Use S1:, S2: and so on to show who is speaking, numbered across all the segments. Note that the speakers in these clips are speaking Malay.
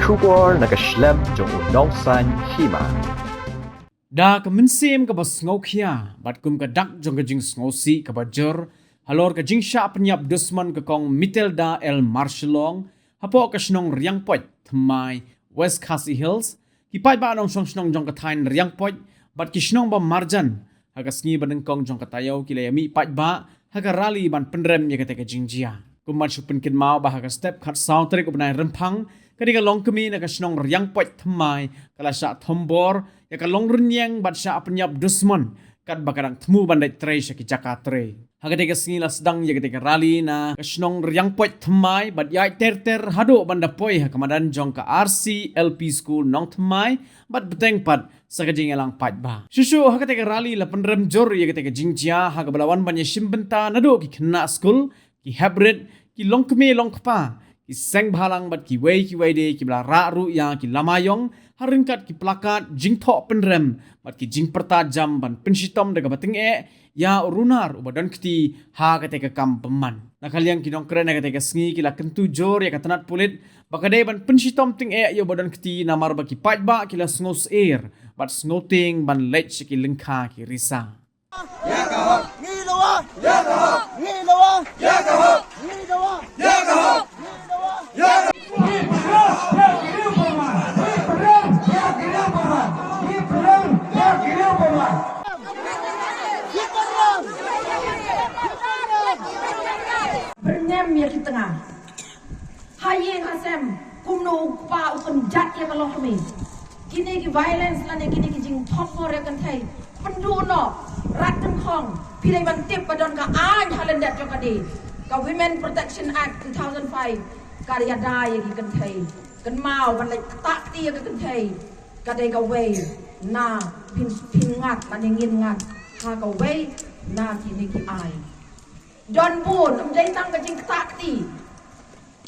S1: Schubor na kaslem jong unongsan hima.
S2: Da ka minsim ka bas ngokia, bat kum ka dak jong ka jing ngosi ka bajor, halor ka jing sha penyap dusman ka kong Mitelda El Marshallong, hapo ka snong riang poit, thamai West Khasi Hills, hipai ba anong snong jong ka tain riang poit, bat ki snong ba marjan, haga sngi baneng kong jong ka tayaw kilayami pai ba, haga rali ban penrem ya ka teka jing jia. Kumat supin kin mau ba haga step kat sautrik ubnai rempang, kadika long kami na kasnong riang poit thamai, kala sya thombor, ya ka long renyang bat sya penyap dusman, kat bakarang temu bandai tre sya ki jakatre. Haga sngi sedang ya ketika rali na kasnong riang poit thamai, bat yai ter hado banda poi hakamadan jong ka RC LP School nong thamai, bat beteng pat sakajing elang pat ba. Susu haga rali la penrem jor ya ketika jingjia haga balawan banya shimbenta nado ki kena school, ki hybrid, ki long kemi long kpa, ki seng bhalang bat ki wei de ki bala ra ru ya ki lamayong haringkat ki plakat jing tho penrem bat ki jing pertajam ban pensitom daga bating ya urunar ubadan kiti ha ketika kam peman nakaliang ki dong keren ketika sngi ki la kentu jor ya katanat pulit bakade ban pensitom ting ya ubadan kiti namar baki pat ba ki la ngos bat ngoting ban lech ki lengkha ki risa.
S3: Ya kaho. Ni lawa. Ya kaho. Ni lawa. Ya kaho. Ni lawa. Ya kaho. Ni lawa. Ya kaho. Ni perang. Ya kira pama. Ni perang. Ya kira pama. Ni perang. Ya kira pama. Ni perang.
S4: Bernyam ya di tengah. Haye kasem kumno pa ukun jat ya kalau kami. Kini ki violence lane kini ki jing thopor ya kan thai. Penduno Ratan Kong pilih bantip padon ka an halendat jokadi ka Women Protection Act 2005 karya dai ki kan thai kan mau ban lai tak ti ka kan thai ka dai ka wei na pin ngat man ngin ngat ha ka wei na ki ni ki ai don bun dai tang ka jing tak ti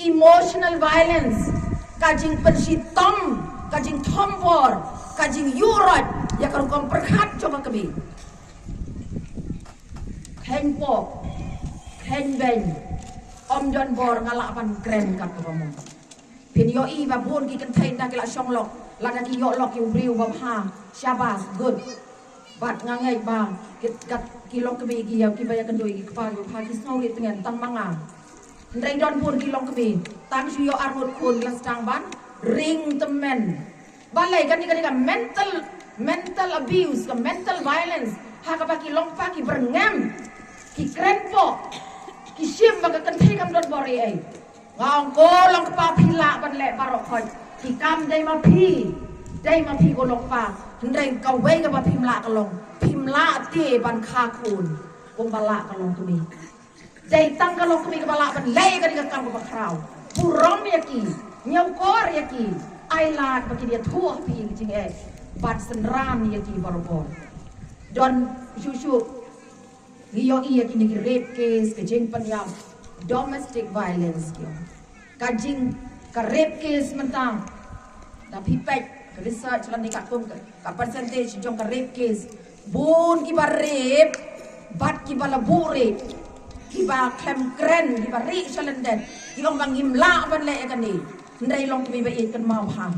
S4: emotional violence ka jing pensitom ka jing thompor ka jing yurat ya kan kom perkhat coba kami heng pok heng beng om John bor ngalapan keren kat kamu pin yo I babun ki kan thain dak la song lok la dak yo lok yu briu ba ha syabas good bat ngangai bang kat ki lok kami ki ya ki baya kan doi ki pa yo pa ki snau ri tengen tang manga ndai don bun ki lok kami tang su yo armut kun lan stang ban ring temen balai kan ni kan mental abuse, ke mental violence, haka paki long paki berengam, ki krenpo, ki sim baga kentai kam don bori ay, ngong ko long pa pila ban le barok koi, ki kam day ma pi ko long pa, hendai kau wei ka ba pimla te ban kakun, kumbala kalong kumi, day tang kalong kumi kabala ban le ka di kam ka krau, purom yaki, nyau kor yaki, ailat bagi dia tuah pi jing bat senram ya ki barobor don susu iyo iya kini ki rape case ke jing panyam domestic violence ki kajing ka rape case mentang tapi pek ke research lan ka kum ka percentage jong ka rape case bun ki bar rape bat ki bala bure ki ba klem kren ki ba ri chalenden ki long bang himla ban le kan ni ndai long ki ba kan mau ha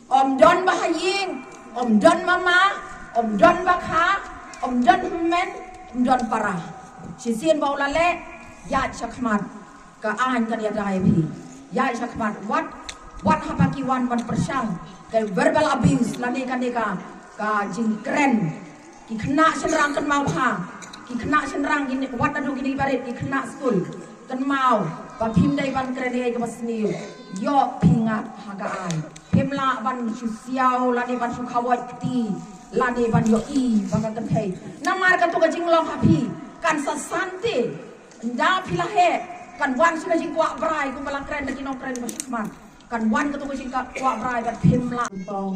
S4: Om Don Bahaying, Om Don Mama, Om Don Bakha, Om Don Men, Om Don Parah. Sisian baulale, ya Chakmat, ka an kan ya dai pi. Ya Chakmat, what hapaki wan persang, ke verbal abuse lani kan ka jing keren. Ki kena senrang kan mau ha. Ki kena senrang gini wat adu gini barit ki kena school. Kan mau, ba phim dai ban keren ai ka basniu. Yo pingat haga ai. Hemla ban susiau lani ban sukawat ti lani ban yo I baka kan thai namar ka to ka jing long happy kan sa sante nda pilahe kan wan suna jing kwa brai ku malang kren ki no kren basman kan wan ka to ka jing kwa brai ban hemla
S3: Pau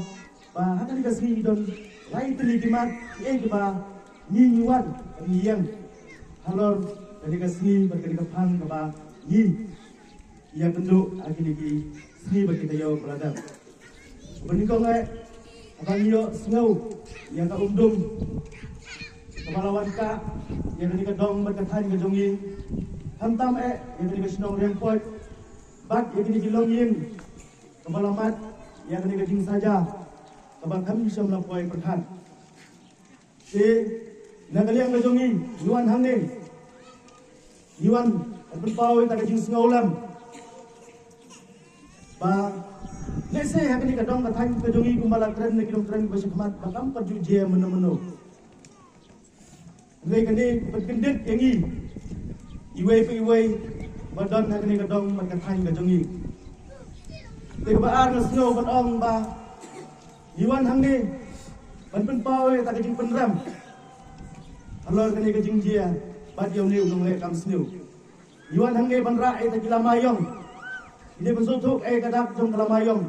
S3: ba hata ni kasih don lain teli kimat ki ba ni wan ni yang halor tadi kasih berkali kapan ka ba ni yang penduk akhir ni sini bagi tayo berada Benikong abang iyo sengau yang ka umdum kepalawan ka yang tadi ka dong berkatan ka jongi hantam yang tadi ka sinong rempot bat yang tadi kilong yin kebalamat yang kena kecing saja kebal kami bisa melampaui perkat. Nagaliang ngajongi Yuan Hangning Yuan berpawai tak kecing sengaulam ba lese hakni kadong kathan kajongi kumbala kren ne kidong kren basi khamat bakam perju je meno re kani bergendit yangi iwei badon hakni kadong kathan kajongi te baar ngasno badong ba Yuan Hangning berpawai tak kecing penram alor kani kecing je bat yau ne ulung le kam sniu Yuan Hangning ban ra ta kilamayong ini bersutuk kadak jong kalamayong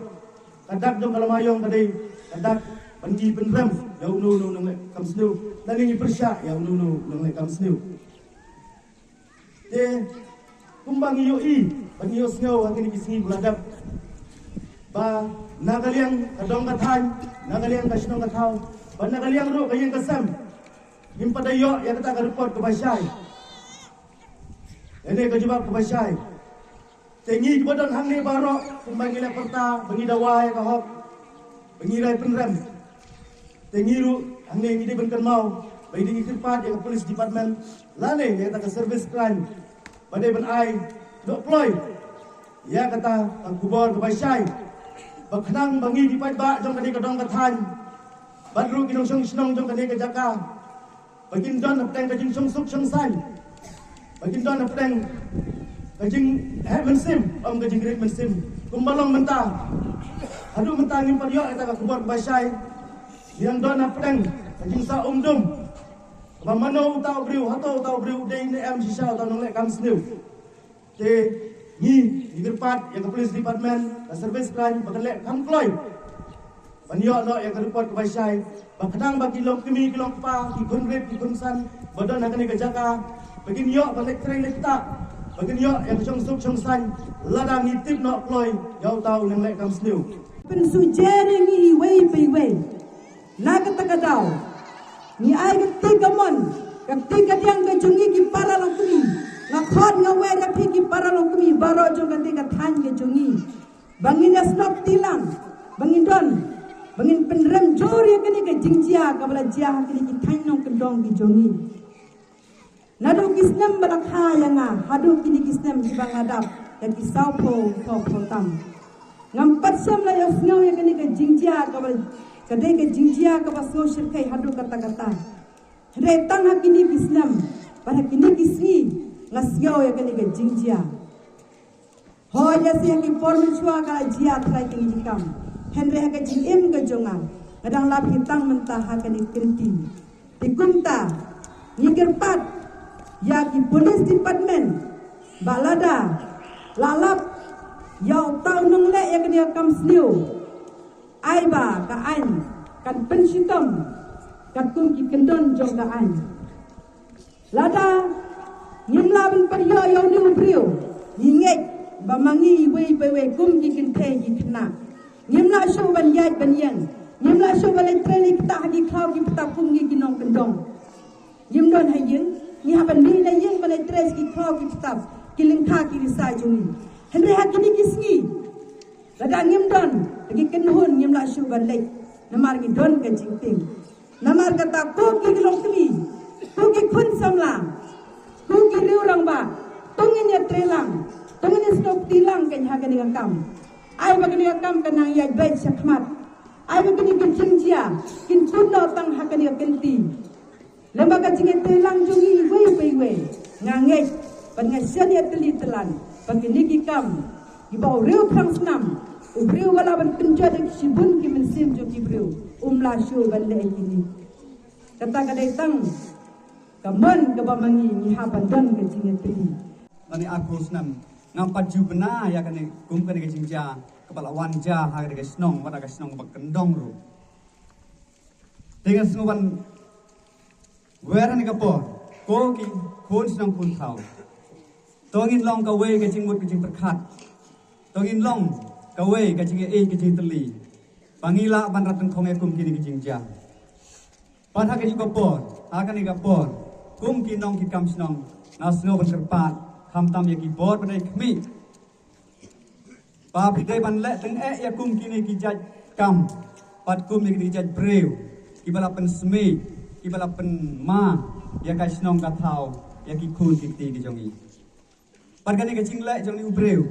S3: kadai kadak panji penram ya unu nang kam snu dan ini persya ya unu nang kam snu kumbang yoi bagi yo sngau hangini kisngi buladap ba nagaliang kadong kathan nagaliang kasnong kathau ba nagaliang ro kayang kasam impadayo ya kata report ke basyai ini kejebak ke basyai tengi kebadan hangni barok kumbang ila perta bangi dawai kahok bangi rai penram tengi ru hangni ngidi benkan mau bagi dingi kirpat yang polis department lane yang kata service crime badai ban ai deploy ya kata kubor ke basyai bakhnang bangi di ba jong kani kadong kathan badru kinong snong jong kani ke jaka bagin don apteng kajing suk sang san bagin don apteng kajing mensim kajing great mensim kumbalong mentah adu mentah ngim paryo eta ka kubor basyai yang don apteng kajing sa umdum mamano tau briu hato tau briu de ni am sisa tau nong lek kam sniu te ni digirpat yang ke police department ka service crime bagalek kam kloy panyo no yang report ke basyai bakadang bagi long kimi kilong pa ki gunret ki gunsan bodon hakani ka jaka bagin yo balek train lekta bagin yo yang chong san ladang itip no kloy yau tau nang lek kam sniu
S5: pensujere ngi wei na katakadaw ni ay katigamon katigadiang kajungi ki para long kumi ngakhon ngawe rapi ki para long kumi baro jong katiga than kajungi bangin asnop tilang bangin don bangin penrem jori kini ke jingjia kabala jia kini ki than nong kendong ki jongi nadu kisnem balakha yanga hadu kini kisnem ki bangadap dan ki saupo tam ngampat sam la yo snau ya kini ke jingjia kabala kadai ke jingjia ka basno shirkai hadu kata retang hakini kisnem para kini kisni ngasyo ya kini ke jingjia ho ya si ki formen chua ka jia trai kini jikam henry ha ke jim ke jonga kadang lap hitang mentah ha kini kenti dikumta ngirpat ya ki police department balada lalap yau tau nong le ya kini kam sniu ai ba ka an kan pensitom kan kum ki kendon jong ka an lada ngimla ben paryo yo ni ubrio yingek ba mangi wei pe kum ki kente ki khna ngimla sho ban yai ban yang ngimla sho ban treli kita hadi khaw ki pta kum ki kinong kendong ngimdon hayin ni haban ni la yeng ban tres ki khaw ki pta kiling kha ki risa jungi henre hakini kisngi lada ngimdon lagi kenhun ngimla shu ban lek namar ki don ka jingting namar kata ko ki long kmi ko ki khun samla ko ki riurang ba tongin ya trelang tongin snok tilang ken ha kani kam ai ba kani kam kanang ya bai sakmat ai ba kani kin jingjia kin kunno tang ha kani kenti lembaga jinge telang jungi wei ngangai ban ngasian ya teli telan bagi niki kam ibau riu khang snam ubriu wala ban penjada sibun ki mensim jo ki briu umla shu ban le kini kata kadai tang kaman kabamangi ni ha bandan ke jinge teli
S6: ani aku snam ngampat jubna ya kane kum kane ke jingja kepala wanja ha ke snong wada ke snong bak kendong ru dengan snuban gueran ni kapo ko ki khon snong kun thau tongin long ka we ke jingmut ke jing terkhat tongin long ka we ke jing e ke jing teli pangila ban rateng khong e kum kini ke jingja pan ha ke jing kapo ha kane kapo kum ki nong ki kam snong na snow ban kerpat ham tam ya ki bor ban ai khmi pa pidai ban le teng ya kum kini kijaj kam pat kum ni kijaj breu ibala pen sme ibala pen ma ya ka snong ka thau ya ki khun ki ti ki jongi pat kani ka chingle jongi ubreu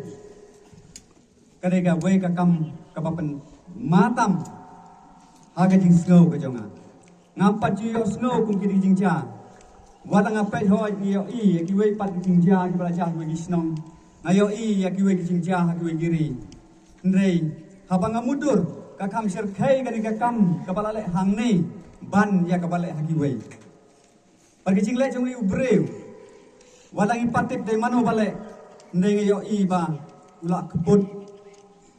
S6: kade ka we ka kam ka pen matam ha ka jing snow ka jonga ngapa ji yo snow kum ki jing cha wala ngapa ho ni yo I ki we pat ki jing cha ki bala cha we ki snong ngayo I ya ki we ki jing cha ha ki we giri ndrei haba ngamudur ka kam sir khai ka ni ka kam ka bala le hang ni ban ya ka bala ha ki we pat ki jing le jongi ubreu wala ngi patip de mano bala ndrei ngayo I ba ula kebut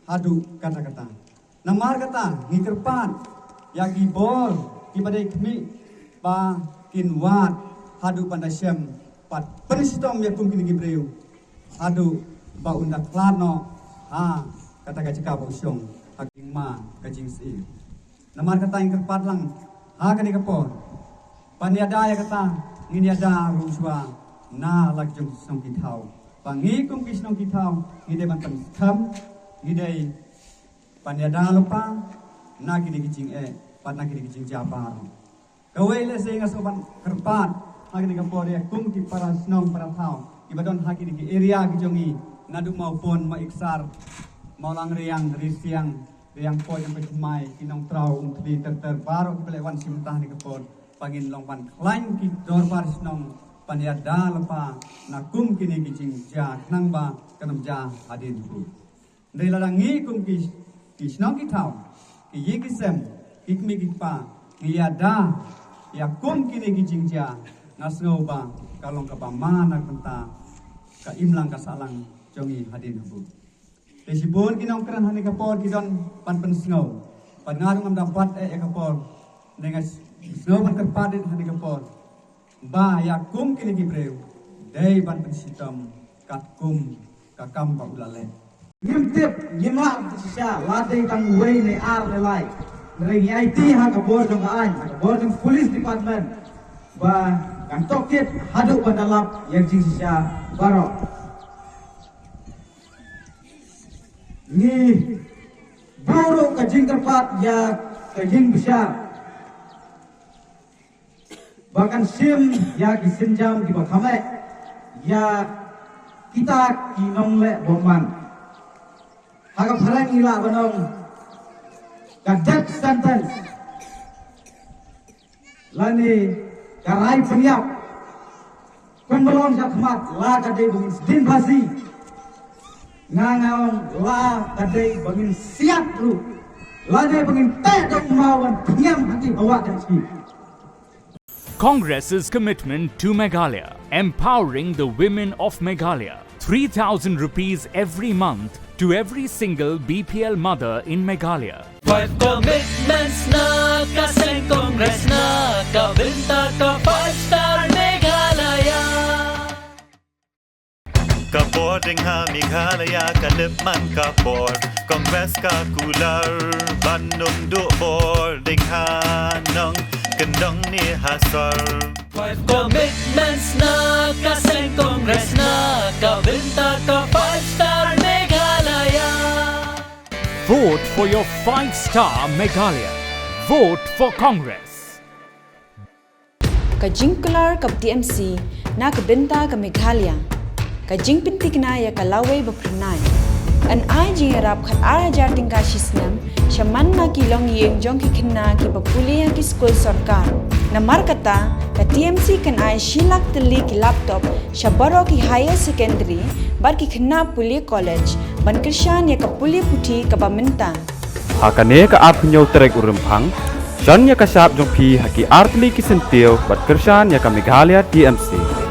S6: hadu kata-kata namar kata ngi kerpat ya ki bol ki badai kmi ba kin wat hadu pandai syam pat penistom ya kum kini gibreu hadu ba unda klano ha kata ka cika ba usyong haking ma kajing si namar kata ing kerpat lang ha kani kapon paniada ya kata ngini ada ruswa na lak jong song kitau pangi kum kisnong kitau ngide ban pan kham ngide paniada lupa na kini kicing pat na kini kicing jabar kawe le sehingga soban kerpat hagi ni kapor ya kum ki para snong para thau ibadon hagi ni area ki jongi nadu maupun ma iksar maulang riang risiang riang po yang pecumai kinong trau tli ter baru ki wan simtah ni kapor pangin longpan klain ki dor par snong paniada lepa na kum kini kicing ja nang ba kanam ja adin hu ndai ladangi kum ki snong ki thau ki yikisem ikmi kipa ngiyada ya kum kini kijingja ngasngau ba kalong ka pamana kenta ka imlang ka salang jongi hadin habu desibun kinong kran hani kapor kidon pan pensngau pan ngarung am dapat kapor nengas sngau pan kerpadit hani kapor ba ya kum kini gibreu dei ban pensitam kat kum ka kam ba ulale
S3: Ngimtip nyimak sisya latih tang way ni ar lelai. Dari IT ha ka bor jong aan, ka bor jong police department. Ba kan tokit haduk bandalap yang jing sisya barok. Ni buruk ka jing kerpat ya ka jing besar. Bahkan sim ya kisinjam di bakame ya kita kinong le bomban. Agak parang ila banong ka death sentence lani karai peniap pembalon jakmat la kadai bangin din basi ngangawang la kadai bangin siap lu lani bangin tedong mawan peniam hati bawa dan si.
S7: Congress's commitment to Meghalaya, empowering the women of Meghalaya. 3,000 rupees every month to every single BPL mother in Meghalaya.
S8: 5 commitments na kaseng Congress na kabinta ka 5-star Meghalaya.
S9: Kapor ding ha Meghalaya kalip man kapor Congress ka kular Bandung du bor ding ha nong kendong ni hasar
S8: 5 commitments na kaseng Congress na kabinta ka 5-star Meghalaya.
S7: Vote for your 5-star Meghalaya. Vote for Congress.
S10: Kajing kelar kap TMC na kabenta ka Meghalaya. Kajing pintik na ya kalaway bapranay. An ay jing arap khat ara jarting ka shisnam shaman na kilong yeng jong ki khinna ki papuli ki school sarkar. Namar kata ka TMC kan ay shilak tali ki laptop shabaro ki higher secondary bar ki khinna puli college ban krishan ya kapuli puthi ka paminta.
S1: Hakane ka ap nyaw terek urempang Shan ya kasap jong pi haki artli ki sentil bat kershan ya ka Meghalaya TMC.